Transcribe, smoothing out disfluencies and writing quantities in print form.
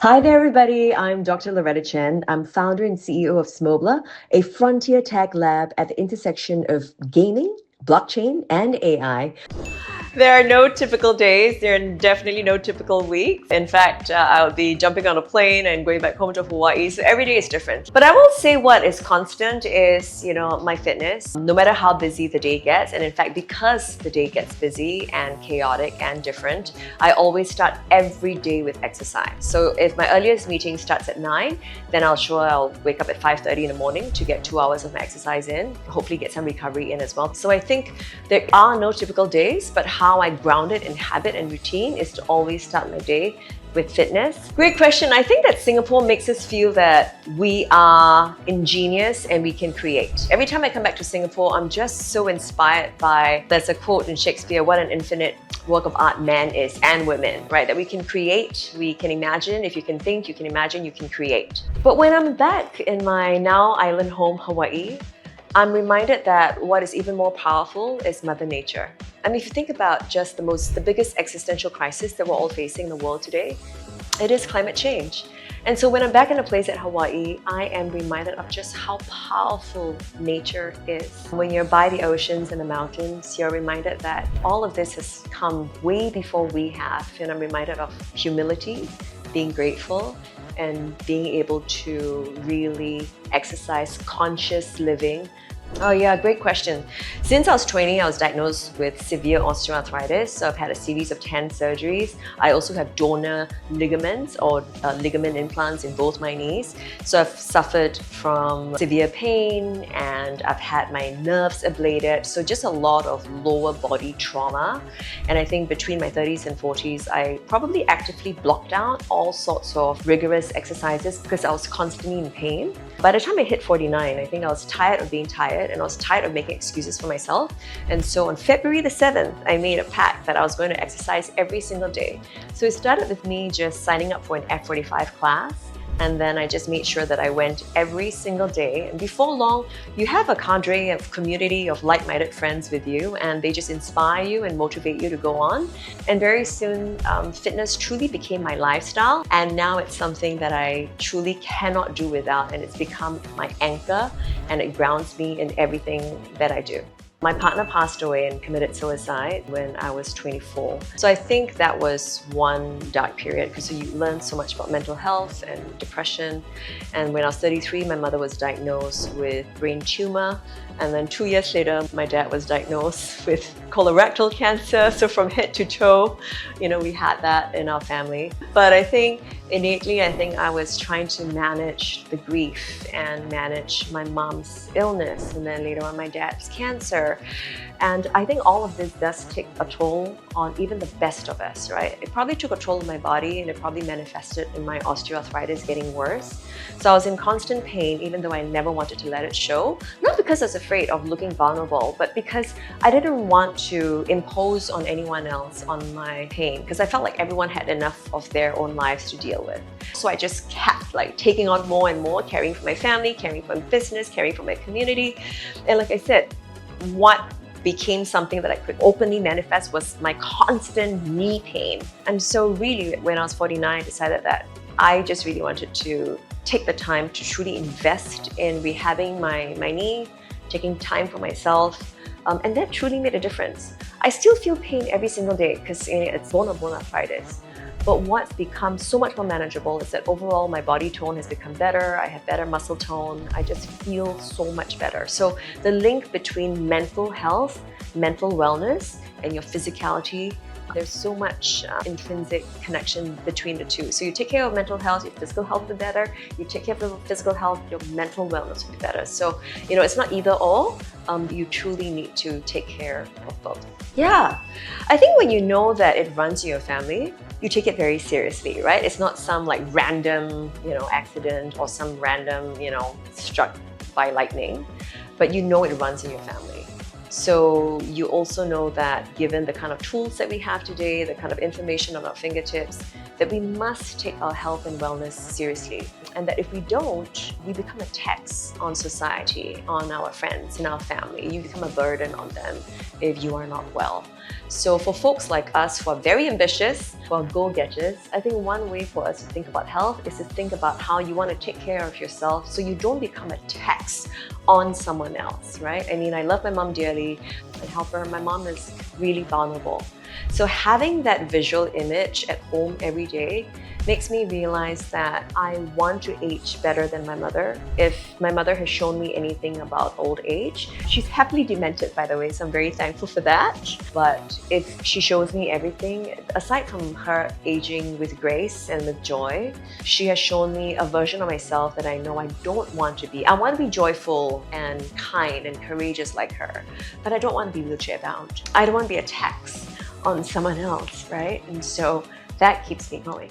Hi there, everybody. I'm Dr. Loretta Chen. I'm founder and CEO of Smobla, a frontier tech lab at the intersection of gaming, blockchain, and AI. There are no typical days. There are definitely no typical weeks. In fact, I'll be jumping on a plane and going back home to Hawaii. So every day is different. But I will say what is constant is, my fitness. No matter how busy the day gets, and in fact, because the day gets busy and chaotic and different, I always start every day with exercise. So if my earliest meeting starts at 9, then I'll wake up at 5:30 in the morning to get 2 hours of my exercise in. Hopefully get some recovery in as well. So I think there are no typical days, but how I ground it in habit and routine is to always start my day with fitness. Great question. I think that Singapore makes us feel that we are ingenious and we can create. Every time I come back to Singapore, I'm just so inspired by, there's a quote in Shakespeare, what an infinite work of art man is, and women, right? That we can create, we can imagine. If you can think, you can imagine, you can create. But when I'm back in my now island home, Hawaii, I'm reminded that what is even more powerful is Mother Nature. I mean, if you think about just the biggest existential crisis that we're all facing in the world today, it is climate change. And so when I'm back in a place at Hawaii, I am reminded of just how powerful nature is. When you're by the oceans and the mountains, you're reminded that all of this has come way before we have. And I'm reminded of humility, being grateful, and being able to really exercise conscious living. Oh yeah, great question. Since I was 20, I was diagnosed with severe osteoarthritis. So I've had a series of 10 surgeries. I also have donor ligaments or ligament implants in both my knees. So I've suffered from severe pain and I've had my nerves ablated. So just a lot of lower body trauma. And I think between my 30s and 40s, I probably actively blocked out all sorts of rigorous exercises because I was constantly in pain. By the time I hit 49, I think I was tired of being tired and I was tired of making excuses for myself. And so on February the 7th, I made a pact that I was going to exercise every single day. So it started with me just signing up for an F45 class. And then I just made sure that I went every single day. And before long, you have a cadre of community of like-minded friends with you, and they just inspire you and motivate you to go on. And very soon, fitness truly became my lifestyle. And now it's something that I truly cannot do without. And it's become my anchor, and it grounds me in everything that I do. My partner passed away and committed suicide when I was 24. So I think that was one dark period because you learn so much about mental health and depression. And when I was 33, my mother was diagnosed with brain tumor. And then 2 years later, my dad was diagnosed with colorectal cancer. So from head to toe, we had that in our family. But I think innately, I was trying to manage the grief and manage my mom's illness and then later on my dad's cancer. And I think all of this does take a toll on even the best of us, right? It probably took a toll on my body and it probably manifested in my osteoarthritis getting worse. So I was in constant pain even though I never wanted to let it show. Not because I was afraid of looking vulnerable, but because I didn't want to impose on anyone else on my pain because I felt like everyone had enough of their own lives to deal with. So I just kept taking on more and more, caring for my family, caring for my business, caring for my community. And like I said, what became something that I could openly manifest was my constant knee pain. And so really, when I was 49, I decided that I just really wanted to take the time to truly invest in rehabbing my knee, taking time for myself, and that truly made a difference. I still feel pain every single day because it's bone-on-bone arthritis. But what's become so much more manageable is that overall my body tone has become better, I have better muscle tone, I just feel so much better. So the link between mental health, mental wellness, and your physicality, there's so much intrinsic connection between the two. So you take care of mental health, your physical health will be better. You take care of the physical health, your mental wellness will be better. So, it's not either or. You truly need to take care of both. Yeah, I think when you know that it runs in your family, you take it very seriously, right? It's not some random, accident or some random, struck by lightning, but it runs in your family. So you also know that given the kind of tools that we have today, the kind of information on our fingertips, that we must take our health and wellness seriously. And that if we don't, we become a tax on society, on our friends, in our family. You become a burden on them if you are not well. So for folks like us who are very ambitious, who are go-getters, I think one way for us to think about health is to think about how you want to take care of yourself so you don't become a tax on someone else, right? I mean, I love my mom dearly and help her. My mom is really vulnerable. So having that visual image at home every day makes me realize that I want to age better than my mother. If my mother has shown me anything about old age, she's happily demented, by the way, so I'm very thankful for that. But if she shows me everything, aside from her aging with grace and with joy, she has shown me a version of myself that I know I don't want to be. I want to be joyful and kind and courageous like her, but I don't want to be wheelchair bound. I don't want to be a tax on someone else, right? And so that keeps me going.